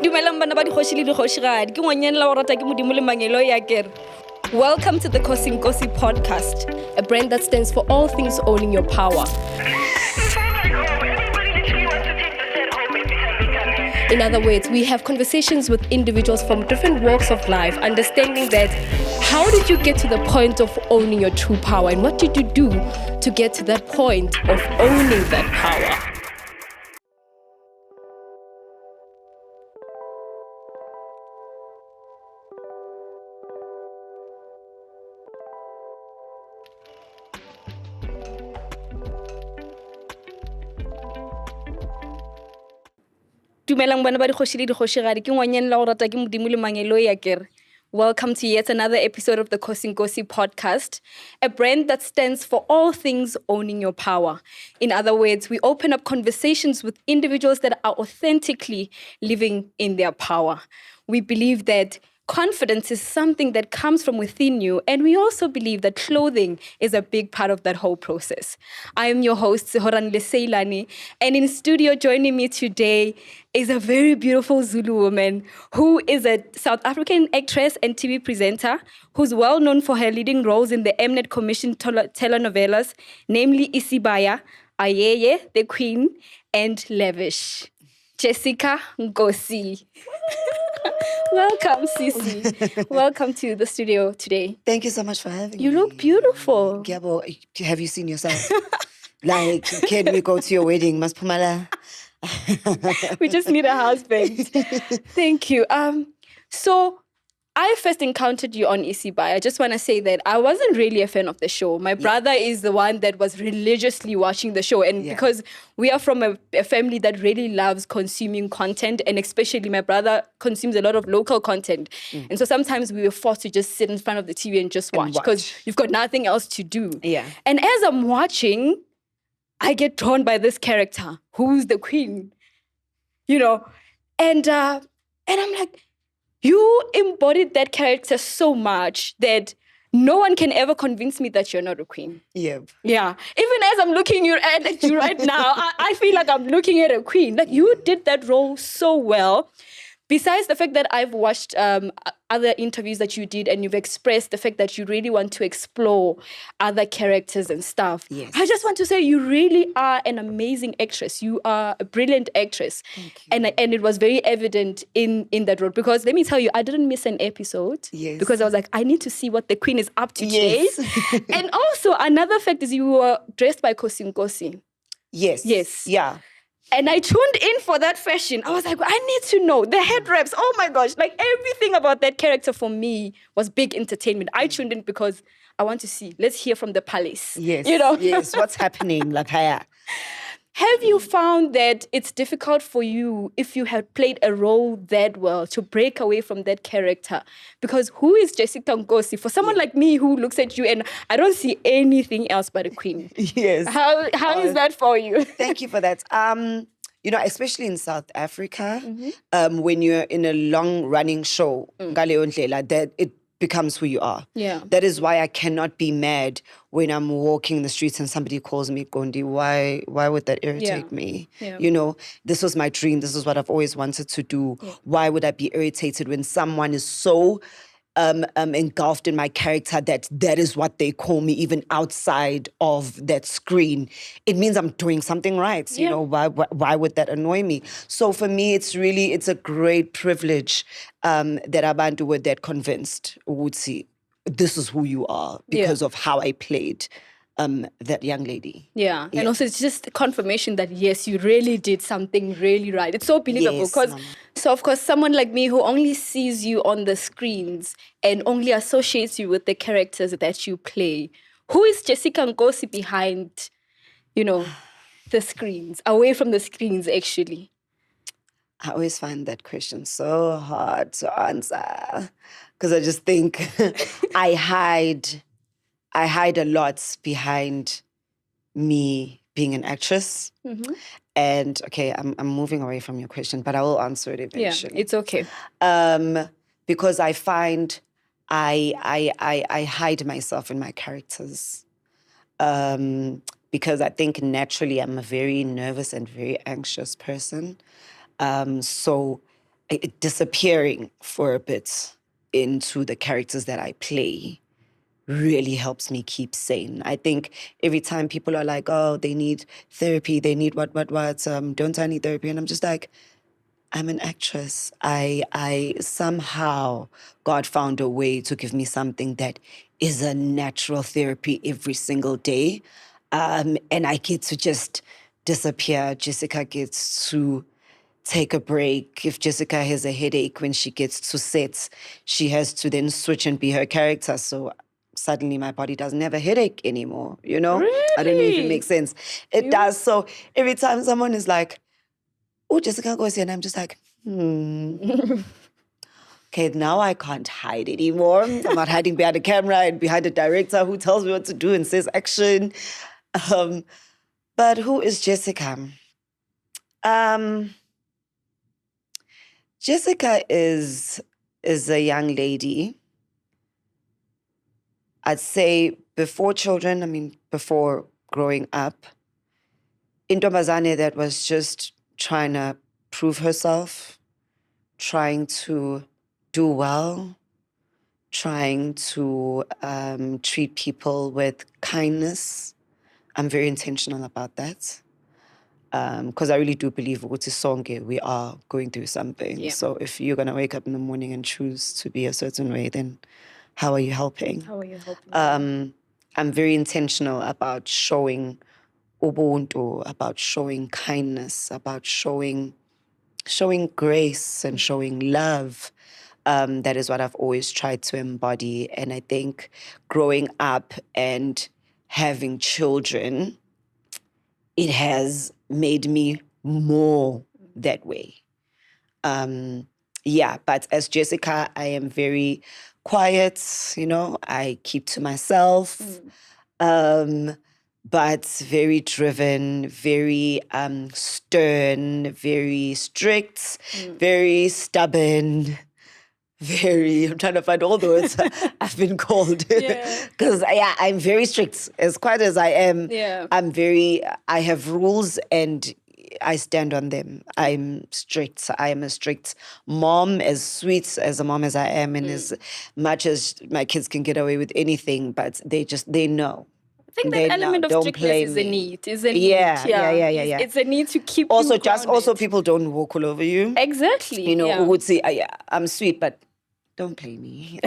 Dumelang bana ba dikgoshi le dikgoshigadi. Ke ngwanyanela o rata ke modimo le mangelo ya kere. Welcome to the Nkosi podcast, a brand that stands for all things owning your power. In other words, we have conversations with individuals from different walks of life, understanding that how did you get to the point of owning your true power, and what did you do to get to that point of owning that power? Dumelang bana ba dikgoshi le dikgoshigadi. Ke ngwanyanela o rata ke modimo le mangelo ya kere. Welcome to yet another episode of the Nkosi podcast, a brand that stands for all things owning your power. In other words, we open up conversations with individuals that are authentically living in their power. We believe that confidence is something that comes from within you, and we also believe that clothing is a big part of that whole process. I am your host, Sehoran Leseilani, and in studio joining me today is a very beautiful Zulu woman who is a South African actress and TV presenter who's well known for her leading roles in the Mnet commissioned telenovelas, namely Isibaya, Ayeye, The Queen, and Lavish. Jessica Nkosi. Welcome, Sisi. Welcome to the studio today. Thank you so much for having me. You look beautiful. Giabo, have you seen yourself? Like, can we go to your wedding, Mas Pumala? We just need a husband. Thank you. So I first encountered you on Isibai. I just want to say that I wasn't really a fan of the show. My brother is the one that was religiously watching the show. And because we are from a family that really loves consuming content, and especially my brother consumes a lot of local content. And so sometimes we were forced to just sit in front of the TV and just watch because you've got nothing else to do. Yeah. And as I'm watching, I get drawn by this character, who's the queen, you know, and I'm like, you embodied that character so much that no one can ever convince me that you're not a queen. Yep. Yeah. Even as I'm looking at you right now, I feel like I'm looking at a queen. Like, you did that role so well. Besides the fact that I've watched other interviews that you did and you've expressed the fact that you really want to explore other characters and stuff. Yes. I just want to say you really are an amazing actress. You are a brilliant actress. Thank you. And it was very evident in that role. Because let me tell you, I didn't miss an episode. Yes. Because I was like, I need to see what the queen is up to today. Yes. And also, another fact is you were dressed by Nkosi. Yes. Yes. Yeah. And I tuned in for that fashion. I was like, I need to know the head wraps. Oh my gosh. Like, everything about that character for me was big entertainment. I tuned in because I want to see. Let's hear from the palace. Yes. You know? Yes. What's happening? Like, haya. Have you found that it's difficult for you, if you had played a role that well, to break away from that character? Because who is Jessica Nkosi? For someone like me who looks at you and I don't see anything else but a queen. Yes. How is that for you? Thank you for that. You know, especially in South Africa, when you're in a long-running show, that it becomes who you are. Yeah. That is why I cannot be mad when I'm walking the streets and somebody calls me Gondi. Why would that irritate me? Yeah. You know, this was my dream. This is what I've always wanted to do. Yeah. Why would I be irritated when someone is so engulfed in my character that is what they call me even outside of that screen? It means I'm doing something right. Yeah. You know, why would that annoy me? So for me, it's a great privilege that abantu were that convinced would see this is who you are because of how I played that young lady. Yeah. And also it's just confirmation that, yes, you really did something really right. It's so believable because, so of course, someone like me who only sees you on the screens and only associates you with the characters that you play, who is Jessica Nkosi behind, you know, the screens, away from the screens, actually? I always find that question so hard to answer because I just think I hide a lot behind me being an actress. Mm-hmm. And okay, I'm moving away from your question, but I will answer it eventually. Yeah, it's okay. Because I find I hide myself in my characters. Because I think naturally I'm a very nervous and very anxious person. So disappearing for a bit into the characters that I play really helps me keep sane. I think every time people are like, oh, they need therapy, they need what, don't I need therapy? And I'm just like, I'm an actress. I somehow, God found a way to give me something that is a natural therapy every single day. And I get to just disappear. Jessica gets to take a break. If Jessica has a headache when she gets to sets, she has to then switch and be her character. So suddenly my body doesn't have a headache anymore, you know? I don't know if it Really? makes sense. It does. So every time someone is like, oh, Jessica goes here, and I'm just like, okay, now I can't hide anymore. I'm not hiding behind a camera and behind a director who tells me what to do and says action. But who is Jessica? Jessica is a young lady. I'd say before children, before growing up, intombazane that was just trying to prove herself, trying to do well, trying to treat people with kindness. I'm very intentional about that. Because I really do believe we are going through something. Yeah. So if you're going to wake up in the morning and choose to be a certain way, then how are you helping? How are you helping? I'm very intentional about showing ubuntu, about showing kindness, about showing grace and showing love. That is what I've always tried to embody. And I think growing up and having children, it has made me more that way. But as Jessica, I am very quiet, I keep to myself, but very driven, very stern, very strict, very stubborn, I'm trying to find all the words I've been called. Because, I'm very strict. As quiet as I am, I have rules and I stand on them. I'm strict. I am a strict mom, as sweet as a mom as I am, and as much as my kids can get away with anything, but they know. I think that element of strictness is a need. Is a need. Yeah. It's a need to keep also you just grounded. also people don't walk all over you. Exactly. Who would say, I'm sweet, but don't play me.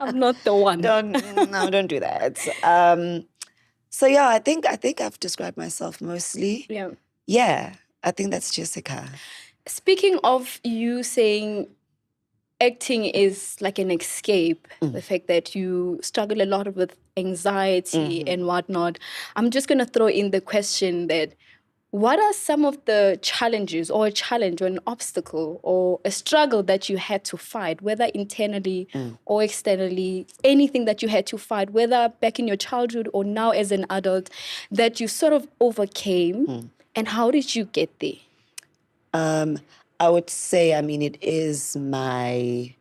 I'm not the one. Don't do that. I think I've described myself mostly. Yeah, I think that's Jessica. Speaking of you saying acting is like an escape, the fact that you struggle a lot with anxiety and whatnot, I'm just going to throw in the question that what are some of the challenges or a challenge or an obstacle or a struggle that you had to fight, whether internally or externally, anything that you had to fight, whether back in your childhood or now as an adult, that you sort of overcame, and how did you get there? I would say, it is my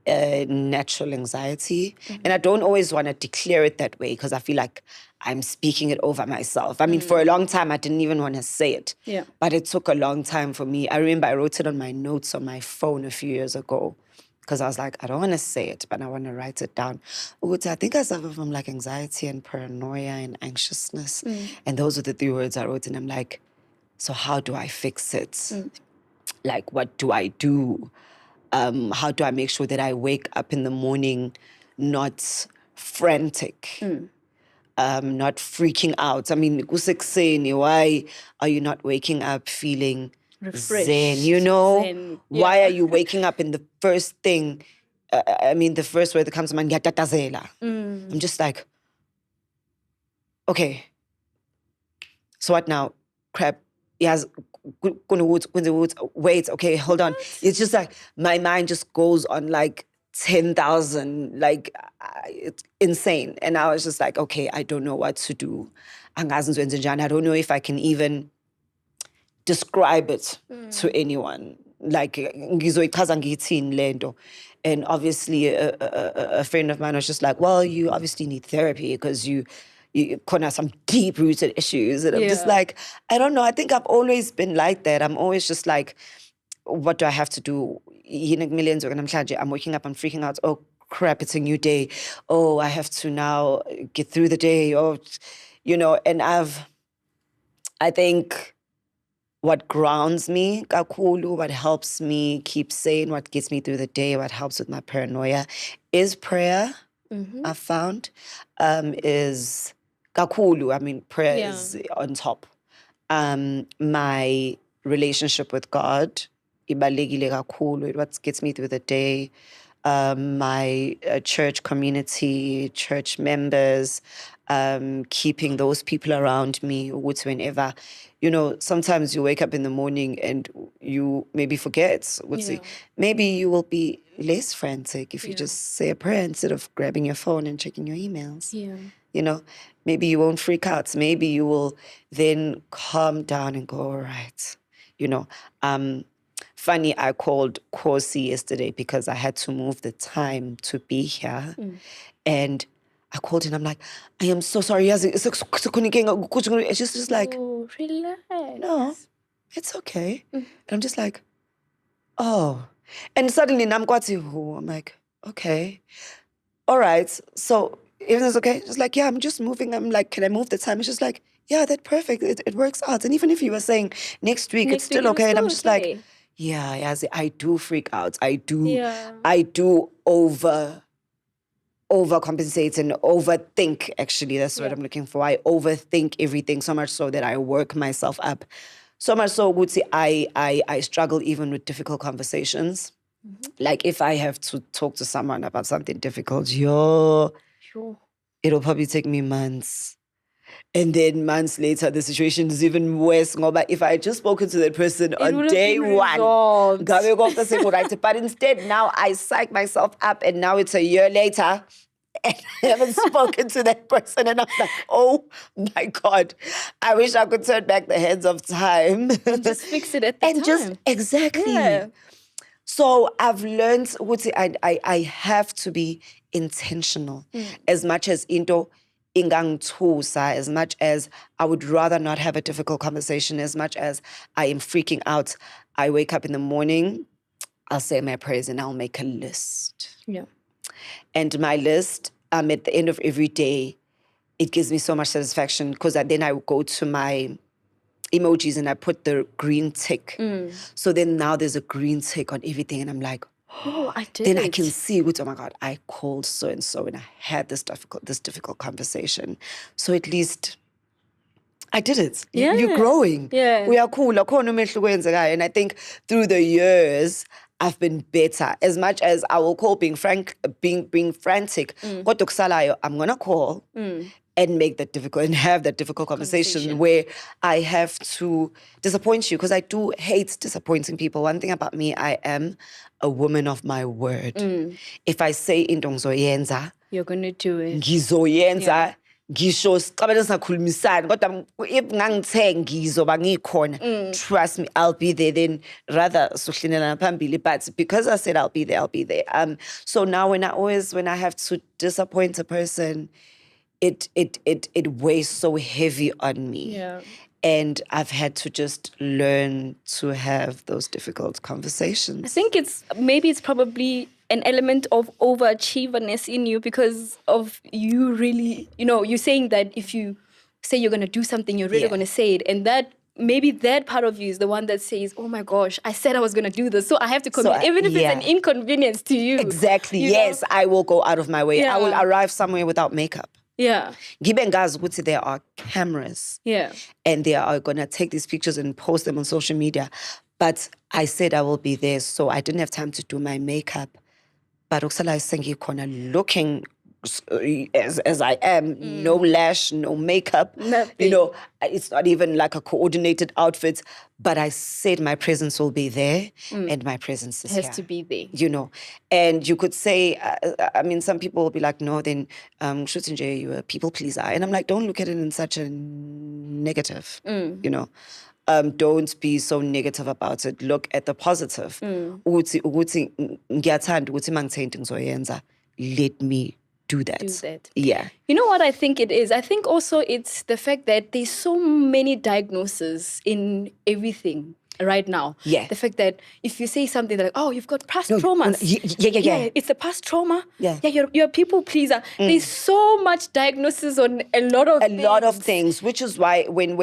natural anxiety. And I don't always want to declare it that way because I feel like I'm speaking it over myself. For a long time, I didn't even want to say it. Yeah. But it took a long time for me. I remember I wrote it on my notes on my phone a few years ago because I was like, I don't want to say it, but I want to write it down. I think I suffer from like anxiety and paranoia and anxiousness. And those are the 3 words I wrote. And I'm like, so how do I fix it? Like, what do I do? How do I make sure that I wake up in the morning not frantic, not freaking out? Kusekuseni, why are you not waking up feeling Refreshed, zen, zen, Why are you waking up and the first thing, the first word that comes to mind, ngiyatatazela. I'm just like, okay, so what now? Crap, yes, wait, okay, hold on. It's just like my mind just goes on like 10,000, like it's insane. And I was just like, okay, I don't know what to do. I don't know if I can even describe it to anyone. Like, ngizoyichaza ngiyithini lento. And obviously a friend of mine was just like, well, you obviously need therapy because you have some deep-rooted issues. And I'm just like, I don't know. I think I've always been like that. I'm always just like, what do I have to do? Millions I'm waking up, I'm freaking out. Oh crap, it's a new day. Oh, I have to now get through the day. Oh, and I think what grounds me, kakhulu, what helps me keep sane, what gets me through the day, what helps with my paranoia is prayer. I've found is kakhulu. I mean, prayer is on top. My relationship with God, ibalulekile kakhulu, what gets me through the day. My church community, church members, keeping those people around me, which whenever, sometimes you wake up in the morning and you maybe forget. Maybe you will be less frantic if you just say a prayer instead of grabbing your phone and checking your emails. Maybe you won't freak out. Maybe you will then calm down and go, all right. Funny, I called Nkosi yesterday because I had to move the time to be here. And I called and I'm like, I am so sorry. And she's just like, oh, relax. No, it's okay. And I'm just like, oh. And suddenly I'm like, okay. All right. So everything's okay? Just like, yeah, I'm just moving. I'm like, can I move the time? It's just like, yeah, that's perfect. It works out. And even if you were saying next week, it's still okay. And I'm just like, yeah, I do freak out. I do overcompensate and overthink. Actually, that's what I'm looking for. I overthink everything so much so that I work myself up. So much so, would say I struggle even with difficult conversations. Like if I have to talk to someone about something difficult, it'll probably take me months. And then months later, the situation is even worse. But if I had just spoken to that person on day one, but instead now I psych myself up and now it's a year later and I haven't spoken to that person and I'm like, oh my God, I wish I could turn back the hands of time. And just fix it at the time. Exactly. Yeah. So I've learned, I have to be intentional as much as into ingangithusa, as much as I would rather not have a difficult conversation, as much as I am freaking out. I wake up in the morning, I'll say my prayers and I'll make a list. Yeah. And my list, at the end of every day, it gives me so much satisfaction because then I go to my emojis and I put the green tick. So then now there's a green tick on everything and I'm like, oh, I did then it. I can see, oh my God, I called so-and-so and I had this difficult conversation. So at least I did it. Yeah. You're growing. Yeah. We are cool. And I think through the years, I've been better. As much as I will call being frantic, I'm gonna call and make that difficult and have that difficult conversation where I have to disappoint you because I do hate disappointing people. One thing about me, I am a woman of my word. If I say into ngizoyenza, you're gonna do it. Ngizoyenza. Ngisho siqabele singakhulumisani kodwa if ngangithe ngizoba ngikhona, trust me, I'll be there. Then rather sohlinelana phambili, but because I said I'll be there. So now when I have to disappoint a person, it weighs so heavy on me. Yeah. And I've had to just learn to have those difficult conversations. I think it's probably an element of overachieverness in you because of you really, you're saying that if you say you're going to do something, you're really going to say it. And that maybe that part of you is the one that says, oh my gosh, I said I was going to do this. So I have to commit, even if it's an inconvenience to you. Exactly. Yes, I will go out of my way. I will arrive somewhere without makeup. Yeah. There are cameras. Yeah. And they are going to take these pictures and post them on social media. But I said I will be there, so I didn't have time to do my makeup. But Oksala is saying you're looking as I am, no lash, no makeup. Nothing. It's not even like a coordinated outfit. But I said my presence will be there, and my presence is has here. to be there. And you could say, some people will be like, no, then you're a people pleaser. And I'm like, don't look at it in such a negative, don't be so negative about it. Look at the positive. Let me do that. Yeah. You know what I think it is? I think also it's the fact that there's so many diagnoses in everything. right now. Yeah. The fact that if you say something like, oh, you've got past No, traumas. yeah. It's a past trauma. Yeah. You're a people pleaser. There's so much diagnosis on a lot of things, which is why when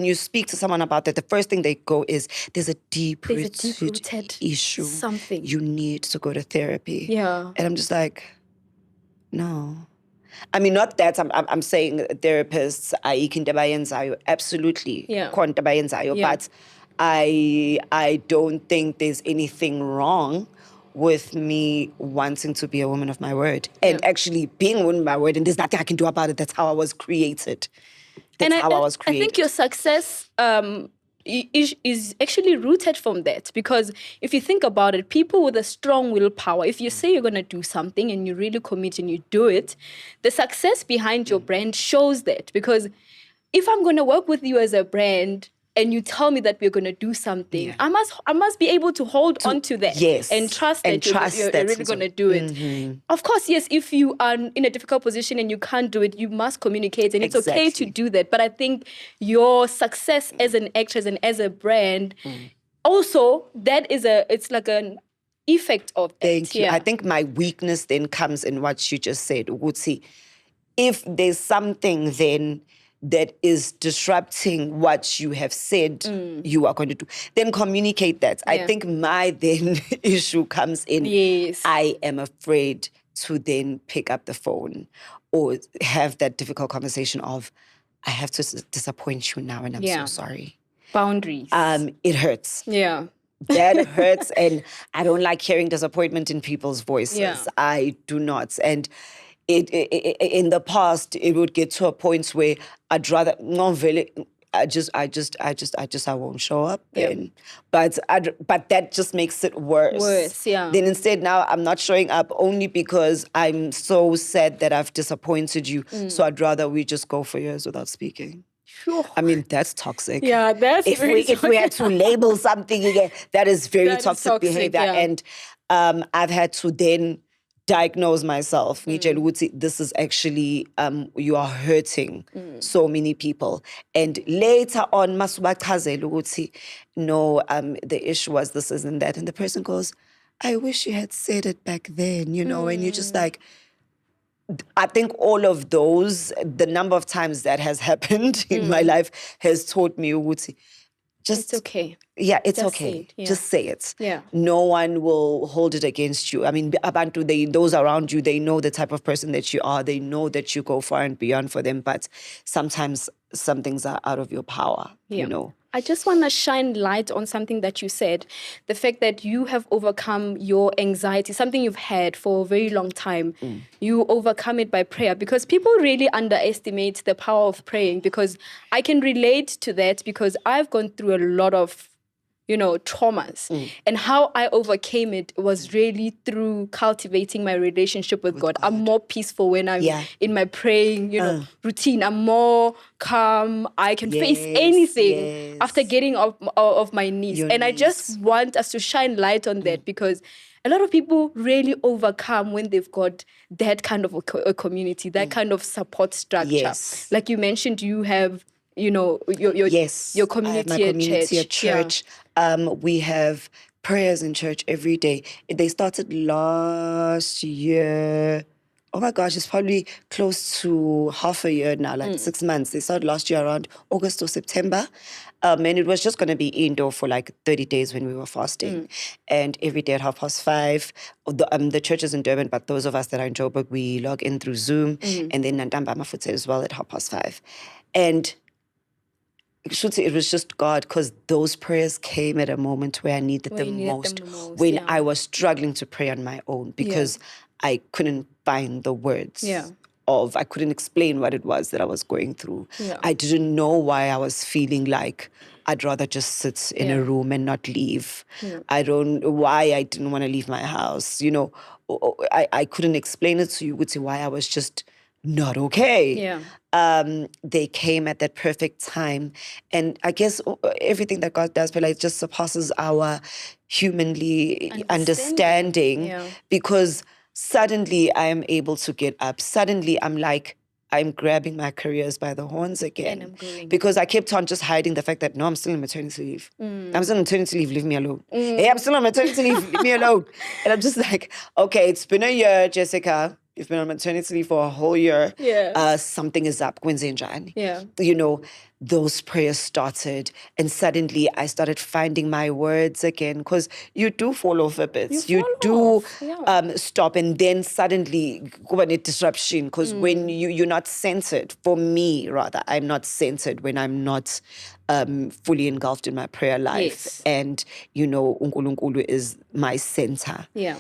you speak to someone about that, the first thing they go is there's a deep-rooted issue. something. You need to go to therapy. Yeah. And I'm just like, no. I mean, not that I'm saying therapists are absolutely Yeah. but I don't think there's anything wrong with me wanting to be a woman of my word and actually being a woman of my word, and there's nothing I can do about it. That's how I was created. I think your success is actually rooted from that, because if you think about it, people with a strong willpower, if you say you're going to do something and you really commit and you do it, the success behind your brand shows that. Because if I'm going to work with you as a brand and you tell me that we're going to do something, I must be able to hold on to that, and trust that you're really going to do it. Of course, yes, if you are in a difficult position and you can't do it, you must communicate, and it's okay to do that. But I think your success as an actress and as a brand, also, it's like an effect of that. Thank you. I think my weakness then comes in what you just said, Uguti. If there's something then that is disrupting what you have said you are going to do, then communicate that. I think my then issue comes in. Yes. I am afraid to then pick up the phone or have that difficult conversation of, I have to disappoint you now and I'm so sorry. Boundaries. It hurts. Yeah. That hurts, and I don't like hearing disappointment in people's voices. Yeah. I do not. And it in the past, it would get to a point where I'd rather not really. I won't show up then. But that just makes it worse. Yeah. Then instead now I'm not showing up only because I'm so sad that I've disappointed you. So I'd rather we just go for years without speaking. Sure. I mean, that's toxic. Yeah, that's if we had to label something again, that is very toxic behavior. Yeah. And I've had to then diagnose myself. This is actually, you are hurting so many people. And later on, no, the issue was this, isn't that. And the person goes, I wish you had said it back then, and you're just like, I think all of those, the number of times that has happened in my life has taught me, it's okay. Yeah, it's Just okay. say it, yeah. Just say it. Yeah. No one will hold it against you. I mean, those around you, they know the type of person that you are. They know that you go far and beyond for them. But sometimes some things are out of your power, I just want to shine light on something that you said. The fact that you have overcome your anxiety, something you've had for a very long time. You overcome it by prayer, because people really underestimate the power of praying, because I can relate to that, because I've gone through a lot of traumas. And how I overcame it was really through cultivating my relationship with God. I'm more peaceful when I'm in my praying, routine. I'm more calm. I can face anything after getting off my knees. I just want us to shine light on that, because a lot of people really overcome when they've got that kind of a community, that kind of support structure. Yes. Like you mentioned, you have your community, at church. We have prayers in church every day. They started last year. Oh my gosh, it's probably close to half a year now, like 6 months. They started last year around August or September. And it was just going to be indoor for like 30 days when we were fasting. And every day at 5:30, the church is in Durban, but those of us that are in Joburg, we log in through Zoom. And then Nandamba Mafutse as well at 5:30. And it was just God, because those prayers came at a moment where I needed them most. When I was struggling to pray on my own, because I couldn't find the words. I couldn't explain what it was that I was going through. I didn't know why I was feeling like I'd rather just sit in a room and not leave. I don't know why I didn't want to leave my house. I couldn't explain it to you, why I was just not okay. They came at that perfect time. And I guess everything that God does, it just surpasses our humanly understanding. Because suddenly I am able to get up. Suddenly I'm like, I'm grabbing my careers by the horns again. And I'm going. Because I kept on just hiding the fact that, no, I'm still on maternity leave. I'm still on maternity leave, leave me alone. Hey, I'm still on maternity leave, leave me alone. And I'm just like, okay, it's been a year, Jessica. You've been on maternity leave for a whole year. Yeah. Something is up. Yeah. You know, those prayers started, and suddenly I started finding my words again, because you do fall off a bit. You fall do off, yeah. stop, and then suddenly go on a disruption, because when you're not centered, for me rather, I'm not centered when I'm not fully engulfed in my prayer life. Yes. And, you know, uNkulunkulu is my center. Yeah.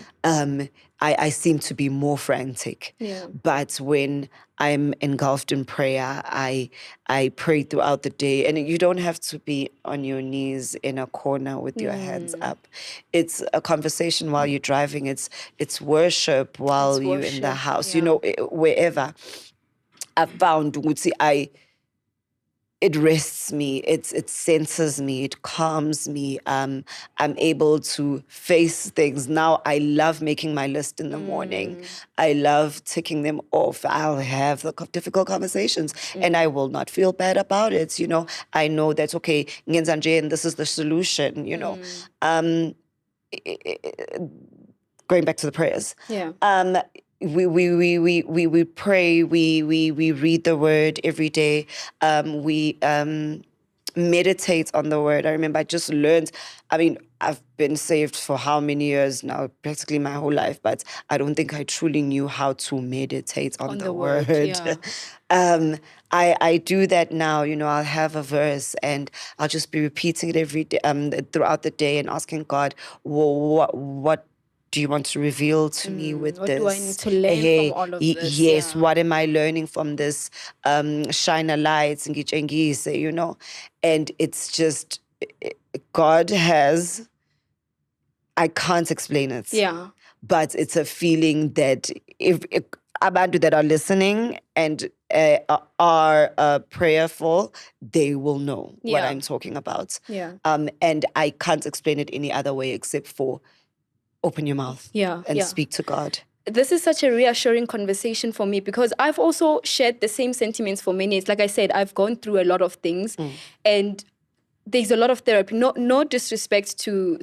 I seem to be more frantic. Yeah. But when I'm engulfed in prayer, I pray throughout the day. And you don't have to be on your knees in a corner with your hands up. It's a conversation while you're driving. It's worship while you're in the worship, house. yeah. You know, wherever. I found it rests me, it centers me, it calms me. I'm able to face things. Now I love making my list in the morning. I love ticking them off. I'll have the difficult conversations and I will not feel bad about it. You know, I know that, okay, ngenzanje, and this is the solution, you know. Going back to the prayers. Yeah. We pray, we read the word every day. We meditate on the word. I remember I just learned, I've been saved for how many years now, practically my whole life, but I don't think I truly knew how to meditate on the word. Yeah. I do that now. You know, I'll have a verse and I'll just be repeating it every day, throughout the day, and asking God, what do you want to reveal to me with what this? do I need to learn from all of this? Yes, Yeah. what am I learning from this? Shine a light, you know? And it's just, God has, I can't explain it. Yeah. But it's a feeling that if abantu that are listening and are prayerful, they will know what Yeah. I'm talking about. Yeah. And I can't explain it any other way except for open your mouth and speak to God. This is such a reassuring conversation for me, because I've also shared the same sentiments for many years. Like I said, I've gone through a lot of things and there's a lot of therapy. No disrespect to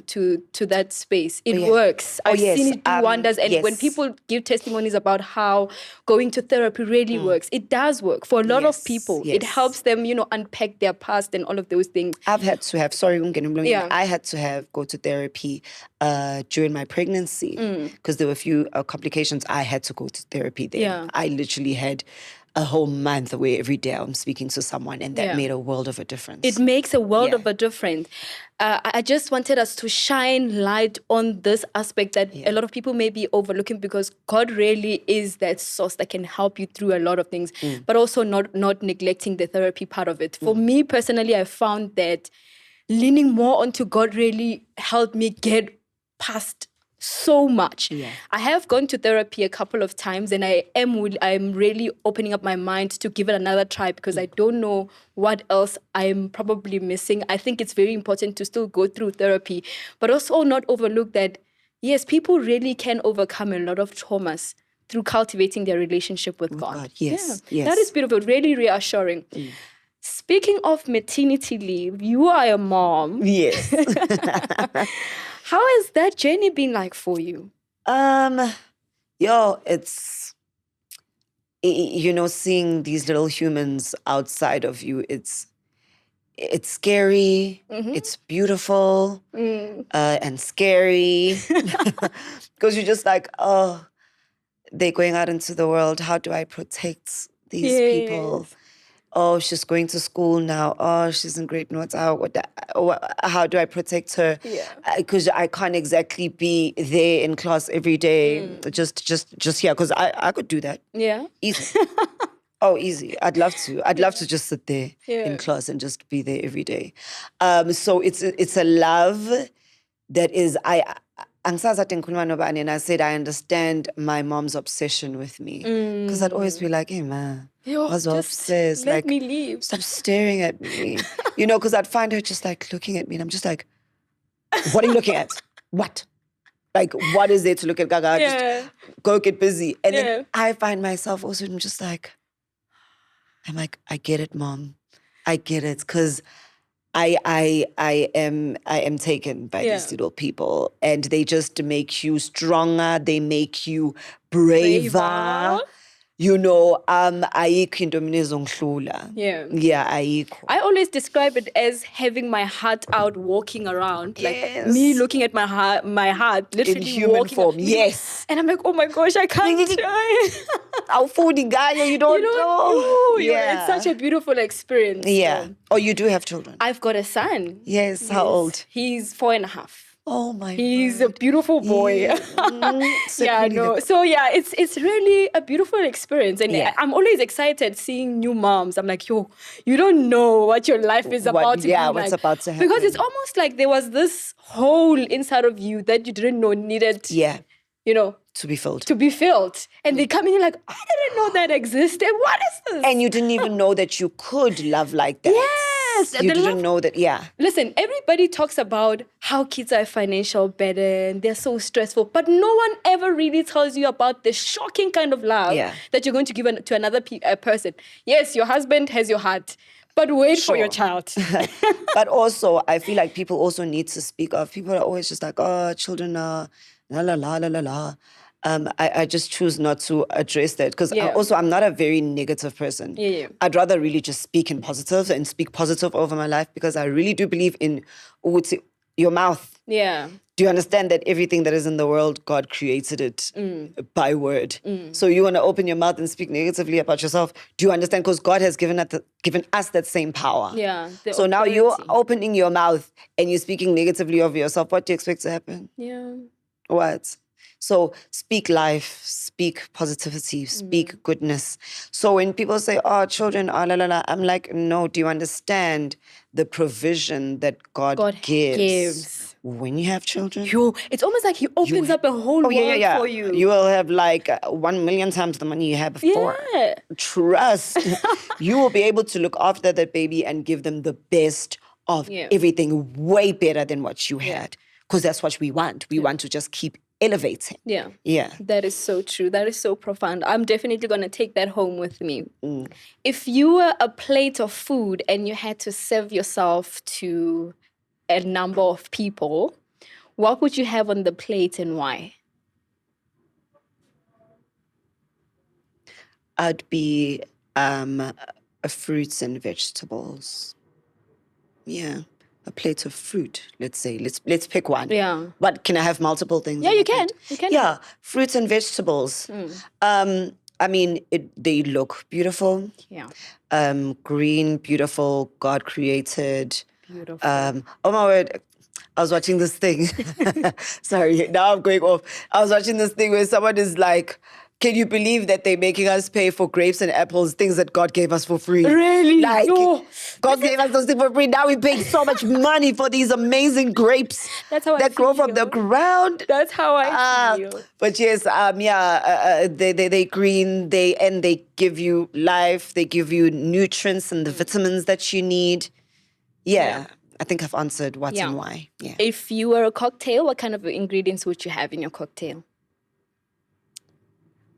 that space. It works. I've seen it do wonders. And when people give testimonies about how going to therapy really works, it does work for a lot of people. It helps them, you know, unpack their past and all of those things. I've had to have, I had to go to therapy during my pregnancy, because there were a few complications. I had to go to therapy then. Yeah. I literally had a whole month where every day I'm speaking to someone, and that made a world of a difference. It makes a world of a difference. I just wanted us to shine light on this aspect that a lot of people may be overlooking, because God really is that source that can help you through a lot of things, but also not neglecting the therapy part of it. For me personally, I found that leaning more onto God really helped me get past so much. I have gone to therapy a couple of times, and I'm really opening up my mind to give it another try, because I don't know what else I'm probably missing. I think it's very important to still go through therapy, but also not overlook that, yes, people really can overcome a lot of traumas through cultivating their relationship with God. Yes. That is beautiful, really reassuring. Speaking of maternity leave, you are a mom. Yes. How has that journey been like for you? It's, you know, seeing these little humans outside of you, it's scary, it's beautiful, and scary. Because you're just like, oh, they're going out into the world. How do I protect these people? Oh, she's going to school now. Oh, she's in grade notes. How do I protect her? Because I can't exactly be there in class every day, just here. Because I could do that. Yeah. Easy. Oh, easy. I'd love to. I'd love to just sit there in class and just be there every day. So it's a love that is, and I said, I understand my mom's obsession with me. Because I'd always be like, hey, man, what's obsessed? Let me leave. Stop staring at me. You know, because I'd find her just like looking at me, and I'm just like, what are you looking at? What? Like, what is there to look at, Gaga? Just go get busy. And then I find myself also just like, I'm like, I get it, Mom. I get it. Because I am taken by these little people, and they just make you stronger. They make you braver. You know, ayikho into mina ezongihlula. Yeah, ayikho. I always describe it as having my heart out, walking around, like me looking at my heart, literally in human walking form. Yes, and I'm like, oh my gosh, I can't. Our foodie guy, you don't know. It's such a beautiful experience. Yeah. Oh, you do have children? I've got a son. Yes. How old? He's 4.5. Oh my! He's a beautiful boy. So it's really a beautiful experience, and I'm always excited seeing new moms. I'm like, you don't know what your life is about to be like. What's about to happen? Because it's almost like there was this hole inside of you that you didn't know needed. Yeah. To be filled. And they come in, you're like, I didn't know that existed. What is this? And you didn't even know that you could love like that. Yes. You didn't know that, Listen, everybody talks about how kids are a financial burden. They're so stressful. But no one ever really tells you about the shocking kind of love that you're going to give to another person. Yes, your husband has your heart. But wait for your child. But also, I feel like people also need to speak of. People are always just like, oh, children are la la la la la la. I just choose not to address that because also I'm not a very negative person. I'd rather really just speak in positive and speak positive over my life because I really do believe in your mouth. Yeah. Do you understand that everything that is in the world, God created it by word? So you want to open your mouth and speak negatively about yourself? Do you understand? Because God has given us that same power. Yeah. So now you're opening your mouth and you're speaking negatively of yourself. What do you expect to happen? Yeah. What? So speak life, speak positivity, speak goodness. So when people say, oh, children, la la la, I'm like, no, do you understand the provision that God gives when you have children? It's almost like he opens up a whole world for you. You will have like 1 million times the money you had before. Yeah. Trust. You will be able to look after that baby and give them the best of everything, way better than what you had. Because that's what we want. We want to just keep elevating. Yeah. That is so true. That is so profound. I'm definitely going to take that home with me. If you were a plate of food and you had to serve yourself to a number of people, what would you have on the plate and why? I'd be fruits and vegetables. Yeah. A plate of fruit, let's say. Let's pick one. Yeah. But can I have multiple things? Yeah, you can. You can. Yeah, fruits and vegetables. I mean, they look beautiful. Yeah. Green, beautiful, God created. Beautiful. Oh my word, I was watching this thing. Sorry, now I'm going off. I was watching this thing where someone is like, can you believe that they're making us pay for grapes and apples, things that God gave us for free? Really? Like, no. God gave us those things for free. Now we pay so much money for these amazing grapes that grow from the ground. That's how I feel. But yes, they green, they give you life, they give you nutrients and the vitamins that you need. Yeah. I think I've answered what and why. Yeah. If you were a cocktail, what kind of ingredients would you have in your cocktail?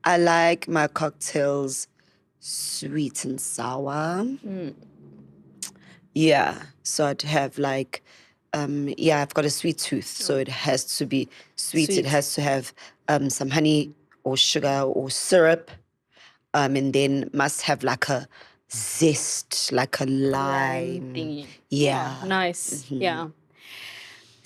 I like my cocktails sweet and sour. Yeah. So I'd have like, I've got a sweet tooth. So it has to be sweet. It has to have some honey or sugar or syrup. And then must have like a zest, like a lime. Yeah. Nice. Yeah.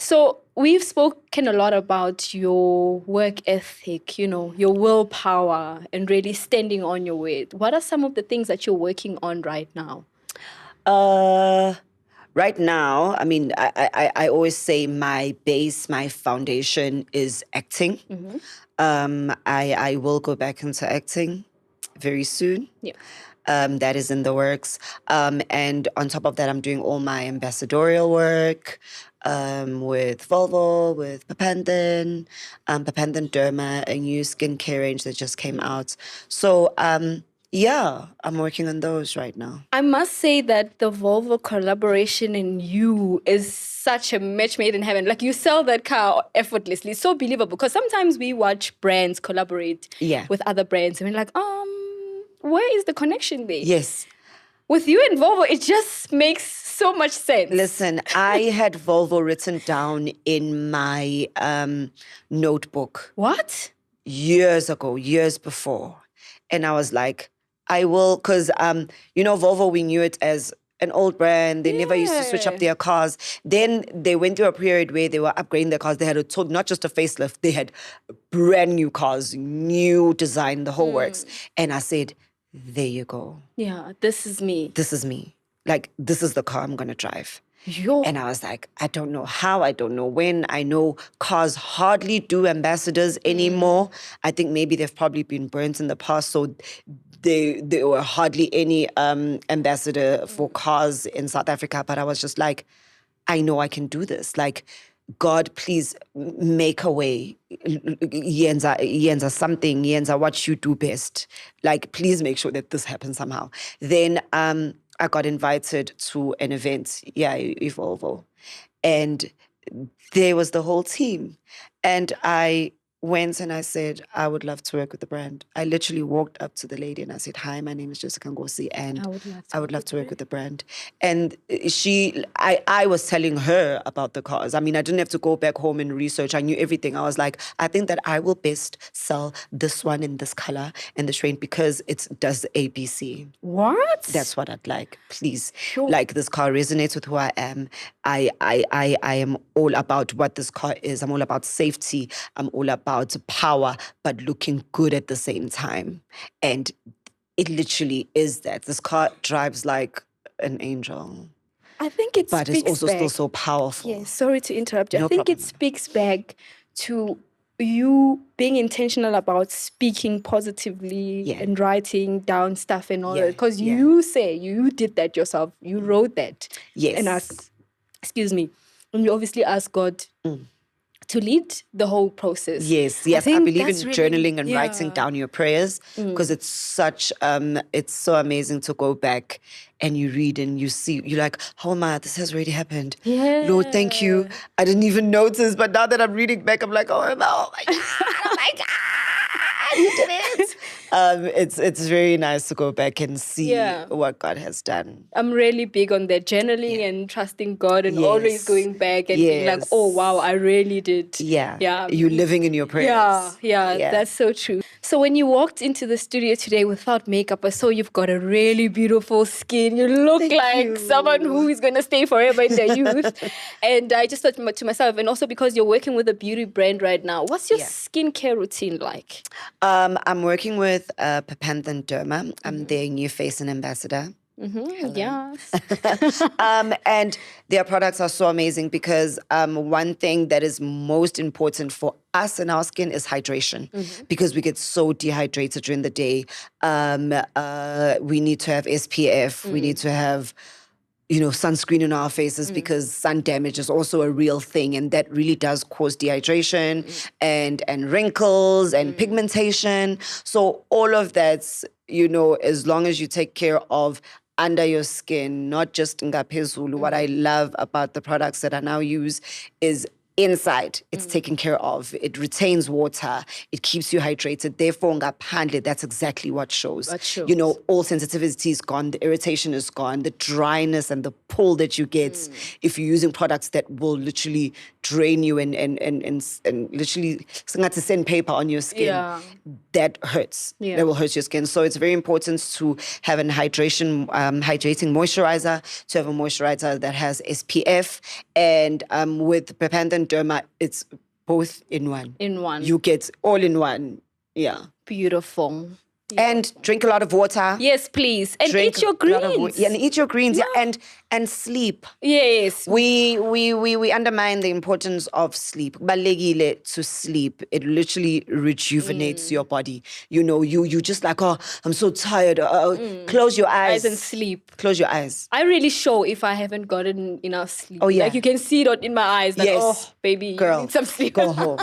So we've spoken a lot about your work ethic, your willpower and really standing on your word. What are some of the things that you're working on right now? Right now, I mean, I always say my base, my foundation is acting. I will go back into acting very soon. Yeah. That is in the works. And on top of that, I'm doing all my ambassadorial work with Volvo, with Papandan Derma, a new skincare range that just came out. So, I'm working on those right now. I must say that the Volvo collaboration in you is such a match made in heaven. Like, you sell that car effortlessly. It's so believable because sometimes we watch brands collaborate with other brands and we're like, where is the connection there? Yes. with you and Volvo, it just makes so much sense. Listen, I had Volvo written down in my notebook What? years ago, years before. And I was like, I will, because, Volvo, we knew it as an old brand. They never used to switch up their cars. Then they went through a period where they were upgrading their cars. They had not just a facelift, they had brand new cars, new design, the whole works. And I said, there you go. Yeah, this is me. This is me. Like, this is the car I'm going to drive. Yo. And I was like, I don't know how, I don't know when. I know cars hardly do ambassadors anymore. I think maybe they've probably been burnt in the past, so there were hardly any ambassador for cars in South Africa. But I was just like, I know I can do this. Like, God, please make a way. Yenza something, Yenza what you do best. Like, please make sure that this happens somehow. Then I got invited to an event, Volvo. And there was the whole team. And I went and I said, I would love to work with the brand. I literally walked up to the lady and I said, hi, my name is Jessica Nkosi, and I would love to work with the brand. And I was telling her about the cars. I mean, I didn't have to go back home and research. I knew everything. I was like, I think that I will best sell this one in this color and this range because it does ABC. What? That's what I'd like. Please. Sure. Like, this car resonates with who I am. I am all about what this car is. I'm all about safety. I'm all about power, but looking good at the same time. And it literally is that. This car drives like an angel. I think it but speaks it's also back. still so powerful. Yes, sorry to interrupt you. No I think problem. it speaks back to you being intentional about speaking positively and writing down stuff and all that. Because you say you did that yourself. You wrote that. Yes. And and you obviously asked God to lead the whole process. Yes, I believe in journaling and writing yeah. down your prayers because it's such, it's so amazing to go back and you read and you see, you're like, oh my, this has already happened. Yeah. Lord, thank you. I didn't even notice, but now that I'm reading back, I'm like, oh my God, you did it. It's very nice to go back and see what God has done. I'm really big on that, journaling and trusting God and always going back and being like, oh wow, I really did. Yeah. You're living in your prayers. Yeah, that's so true. So when you walked into the studio today without makeup, I saw you've got a really beautiful skin. You look someone who is going to stay forever in their youth. And I just thought to myself, and also because you're working with a beauty brand right now, what's your skincare routine like? I'm working with Pepanthen Derma. I'm their new face and ambassador. Yes. And their products are so amazing because one thing that is most important for us and our skin is hydration because we get so dehydrated during the day. We need to have SPF. We need to have sunscreen in our faces because sun damage is also a real thing, and that really does cause dehydration and wrinkles and pigmentation. So all of that, as long as you take care of under your skin, not just ngaphezulu. What I love about the products that I now use is inside, it's taken care of. It retains water. It keeps you hydrated. Therefore, ngaphandle, that's exactly what shows. All sensitivity is gone. The irritation is gone. The dryness and the pull that you get if you're using products that will literally drain you and literally send paper on your skin. That hurts. That will hurt your skin. So it's very important to have an hydrating moisturizer, to have a moisturizer that has SPF, and with Pepanthen Derma, it's both in one. You get all in one. Yeah. Beautiful. And drink a lot of water. Yes, please. And eat your greens. And eat your greens. Yeah. And sleep. Yes. We undermine the importance of sleep. Balekile to sleep. It literally rejuvenates your body. You just like, oh, I'm so tired. Close your eyes and sleep. Close your eyes. I really show if I haven't gotten enough sleep. Oh yeah. Like you can see it in my eyes. Like, yes. oh, baby, girl, you need some sleep. Go home.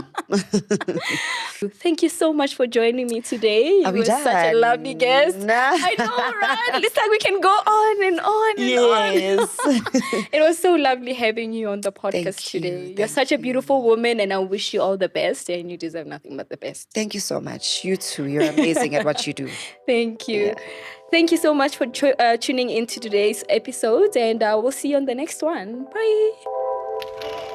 Thank you so much for joining me today. You Are we were such a done? lovely guest. Nah. I know, right? It's like we can go on and on and Yes. on. It was so lovely having you on the podcast Thank you, today. You're thank such a you. beautiful woman, and I wish you all the best, and you deserve nothing but the best. Thank you so much. You too. You're amazing at what you do. Thank you. Yeah. Thank you so much for tuning into today's episode, and we'll see you on the next one. Bye.